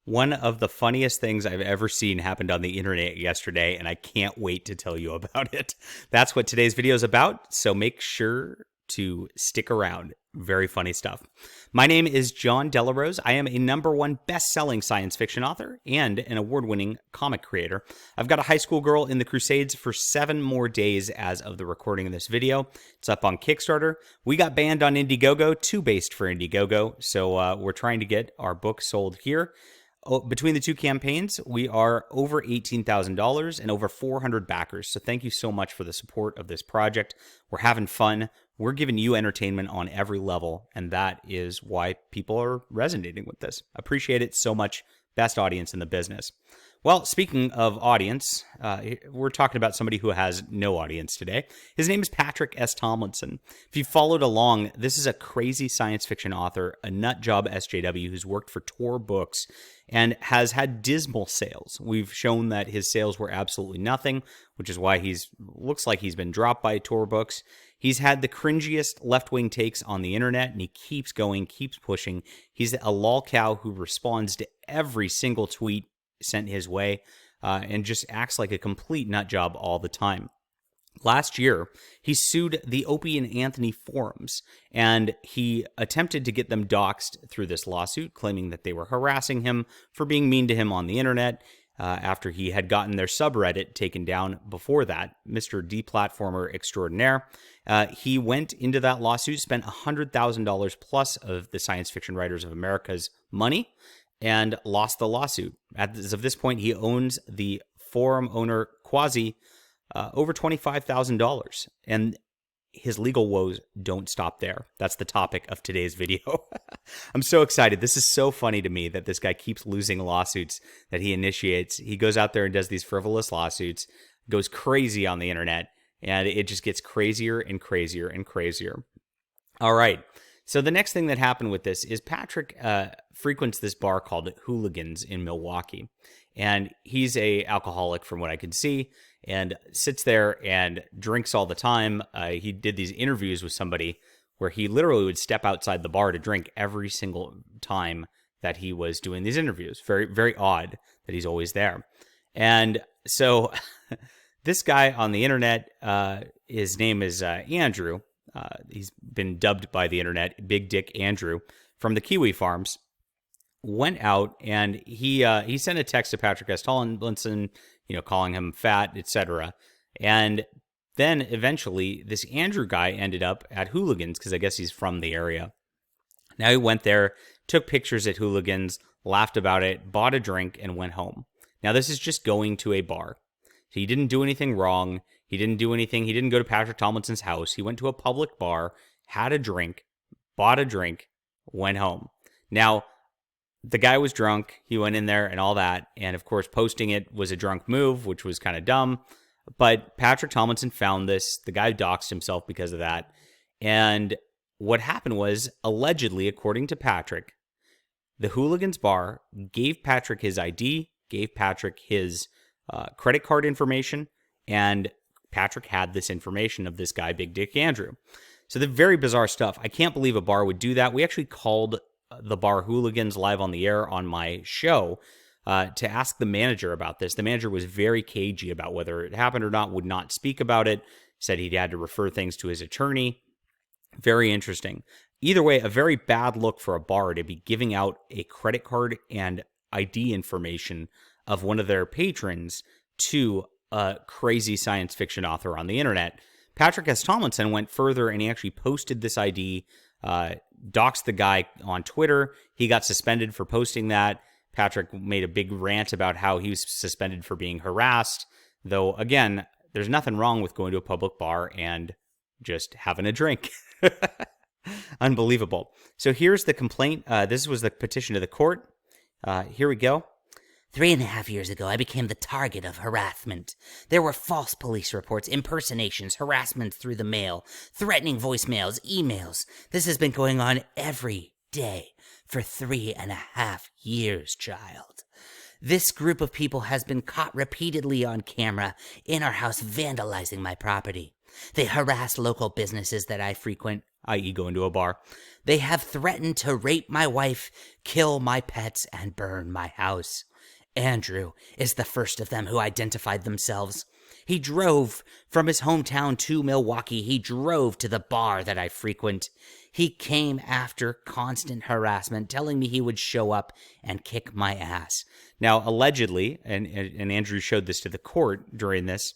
One of the funniest things I've ever seen happened on the internet yesterday, and I can't wait to tell you about it. That's what today's video is about, so make sure to stick around. Very funny stuff. My name is John Delarose. I am a #1 best-selling science fiction author and an award-winning comic creator. I've got a high school girl in the Crusades for 7 more days as of the recording of this video. It's up on Kickstarter. We got banned on Indiegogo, too based for Indiegogo, so we're trying to get our book sold here. Between the two campaigns, we are over $18,000 and over 400 backers. So thank you so much for the support of this project. We're having fun. We're giving you entertainment on every level, and that is why people are resonating with this. Appreciate it so much. Best audience in the business. Well, speaking of audience, we're talking about somebody who has no audience today. His name is Patrick S. Tomlinson. If you followed along, this is a crazy science fiction author, a nutjob SJW who's worked for Tor Books and has had dismal sales. We've shown that his sales were absolutely nothing, which is why looks like he's been dropped by Tor Books. He's had the cringiest left-wing takes on the internet, and he keeps going, keeps pushing. He's a lolcow who responds to every single tweet sent his way and just acts like a complete nutjob all the time. Last year, he sued the Opie and Anthony forums, and he attempted to get them doxxed through this lawsuit, claiming that they were harassing him for being mean to him on the internet after he had gotten their subreddit taken down before that. Mr. Deplatformer extraordinaire. He went into that lawsuit, spent $100,000 plus of the Science Fiction Writers of America's money, and lost the lawsuit. As of this point, he owns the forum owner Quasi over $25,000. And his legal woes don't stop there. That's the topic of today's video. I'm so excited. This is so funny to me that this guy keeps losing lawsuits that he initiates. He goes out there and does these frivolous lawsuits, goes crazy on the internet, and it just gets crazier and crazier and crazier. All right. So the next thing that happened with this is Patrick frequents this bar called Hooligans in Milwaukee. And he's a alcoholic from what I can see and sits there and drinks all the time. He did these interviews with somebody where he literally would step outside the bar to drink every single time that he was doing these interviews. Very, very odd that he's always there. And so this guy on the internet, his name is Andrew. He's been dubbed by the internet Big Dick Andrew from the Kiwi Farms. Went out and he sent a text to Patrick S. Tomlinson, calling him fat, etc. And then eventually this Andrew guy ended up at Hooligans because I guess he's from the area. Now he went there, took pictures at Hooligans, laughed about it, bought a drink, and went home. Now this is just going to a bar. So he didn't do anything wrong. He didn't do anything. He didn't go to Patrick Tomlinson's house. He went to a public bar, had a drink, bought a drink, went home. Now, the guy was drunk. He went in there and all that. And of course, posting it was a drunk move, which was kind of dumb. But Patrick Tomlinson found this. The guy doxed himself because of that. And what happened was, allegedly, according to Patrick, the Hooligans bar gave Patrick his ID, gave Patrick his credit card information, and Patrick had this information of this guy, Big Dick Andrew. So the very bizarre stuff. I can't believe a bar would do that. We actually called the bar Hooligans live on the air on my show to ask the manager about this. The manager was very cagey about whether it happened or not, would not speak about it, said he'd had to refer things to his attorney. Very interesting. Either way, a very bad look for a bar to be giving out a credit card and ID information of one of their patrons to a crazy science fiction author on the internet. Patrick S. Tomlinson went further and he actually posted this ID, doxed the guy on Twitter. He got suspended for posting that. Patrick made a big rant about how he was suspended for being harassed. Though, again, there's nothing wrong with going to a public bar and just having a drink. Unbelievable. So here's the complaint. This was the petition to the court. Here we go. 3.5 years ago, I became the target of harassment. There were false police reports, impersonations, harassment through the mail, threatening voicemails, emails. This has been going on every day for 3.5 years, child. This group of people has been caught repeatedly on camera in our house vandalizing my property. They harass local businesses that I frequent i.e. go into a bar. They have threatened to rape my wife, kill my pets, and burn my house. Andrew is the first of them who identified themselves. He drove from his hometown to Milwaukee. He drove to the bar that I frequent. He came after constant harassment, telling me he would show up and kick my ass. Now, allegedly, and Andrew showed this to the court during this,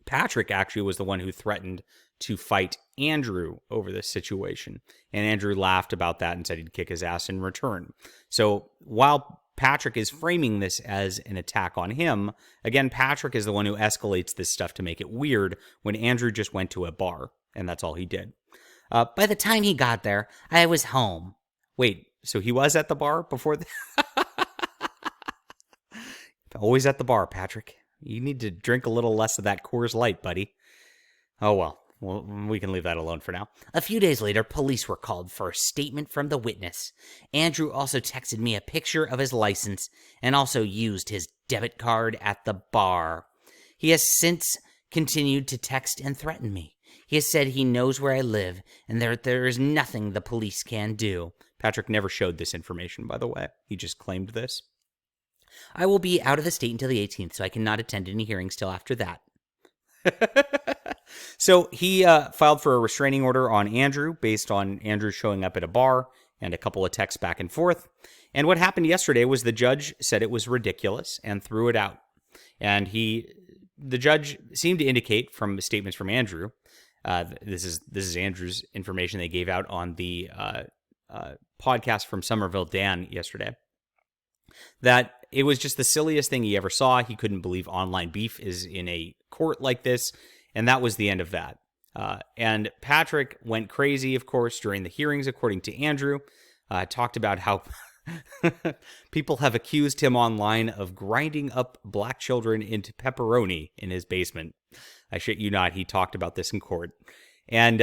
Patrick actually was the one who threatened to fight Andrew over this situation. And Andrew laughed about that and said he'd kick his ass in return. So while Patrick is framing this as an attack on him, again, Patrick is the one who escalates this stuff to make it weird when Andrew just went to a bar, and that's all he did. By the time he got there, I was home. Wait, so he was at the bar before? Always at the bar, Patrick. You need to drink a little less of that Coors Light, buddy. Oh, well, we can leave that alone for now. A few days later, police were called for a statement from the witness. Andrew also texted me a picture of his license and also used his debit card at the bar. He has since continued to text and threaten me. He has said he knows where I live and there is nothing the police can do. Patrick never showed this information, by the way. He just claimed this. I will be out of the state until the 18th, so I cannot attend any hearings till after that. So he filed for a restraining order on Andrew based on Andrew showing up at a bar and a couple of texts back and forth. And what happened yesterday was the judge said it was ridiculous and threw it out. And the judge seemed to indicate from statements from Andrew, this is Andrew's information they gave out on the podcast from Somerville Dan yesterday, that it was just the silliest thing he ever saw. He couldn't believe online beef is in a court like this, and that was the end of that. And Patrick went crazy, of course, during the hearings, according to Andrew. Talked about how people have accused him online of grinding up black children into pepperoni in his basement. I shit you not, he talked about this in court. And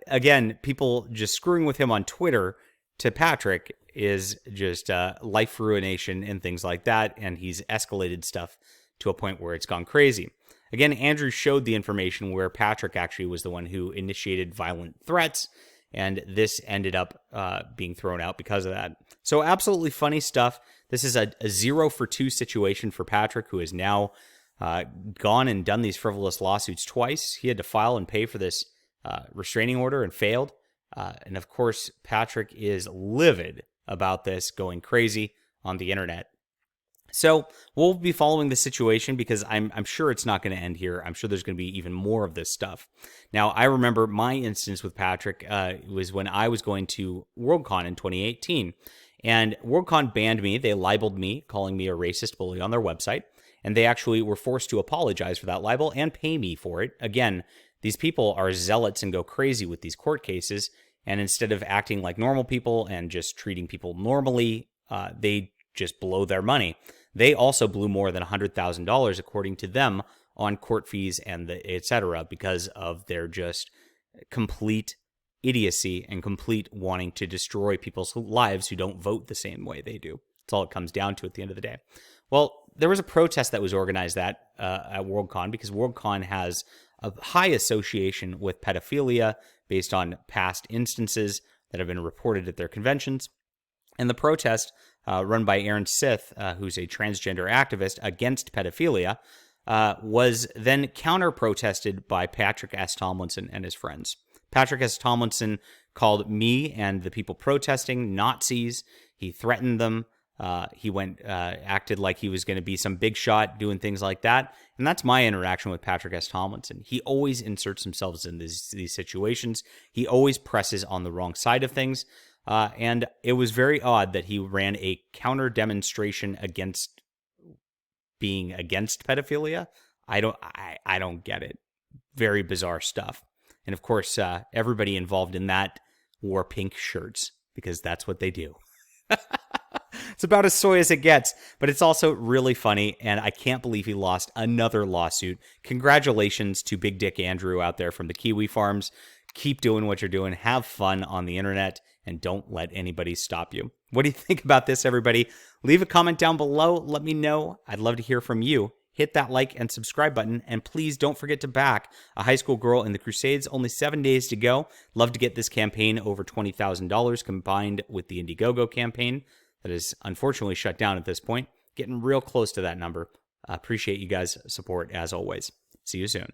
again, people just screwing with him on Twitter to Patrick is just life ruination and things like that, and he's escalated stuff to a point where it's gone crazy. Again, Andrew showed the information where Patrick actually was the one who initiated violent threats, and this ended up being thrown out because of that. So absolutely funny stuff. This is a 0 for 2 situation for Patrick, who has now gone and done these frivolous lawsuits twice. He had to file and pay for this restraining order and failed. And of course, Patrick is livid about this, going crazy on the internet. So we'll be following the situation because I'm sure it's not going to end here. I'm sure there's going to be even more of this stuff. Now, I remember my instance with Patrick was when I was going to Worldcon in 2018. And Worldcon banned me. They libeled me, calling me a racist bully on their website. And they actually were forced to apologize for that libel and pay me for it. Again, these people are zealots and go crazy with these court cases. And instead of acting like normal people and just treating people normally, they just blow their money. They also blew more than $100,000, according to them, on court fees and etc. because of their just complete idiocy and complete wanting to destroy people's lives who don't vote the same way they do. That's all it comes down to at the end of the day. Well, there was a protest that was organized at Worldcon because Worldcon has a high association with pedophilia based on past instances that have been reported at their conventions. And the protest, run by Aaron Sith, who's a transgender activist against pedophilia, was then counter-protested by Patrick S. Tomlinson and his friends. Patrick S. Tomlinson called me and the people protesting Nazis. He threatened them. He acted like he was going to be some big shot doing things like that. And that's my interaction with Patrick S. Tomlinson. He always inserts himself in these situations. He always presses on the wrong side of things. And it was very odd that he ran a counter demonstration against being against pedophilia. I don't get it. Very bizarre stuff. And of course, everybody involved in that wore pink shirts because that's what they do. It's about as soy as it gets, but it's also really funny, and I can't believe he lost another lawsuit. Congratulations to Big Dick Andrew out there from the Kiwi Farms. Keep doing what you're doing. Have fun on the internet, and don't let anybody stop you. What do you think about this, everybody? Leave a comment down below. Let me know. I'd love to hear from you. hit that like and subscribe button, and please don't forget to back A High School Girl in the Crusades. Only 7 days to go. Love to get this campaign over $20,000 combined with the Indiegogo campaign that is unfortunately shut down at this point. Getting real close to that number. Appreciate you guys' support as always. See you soon.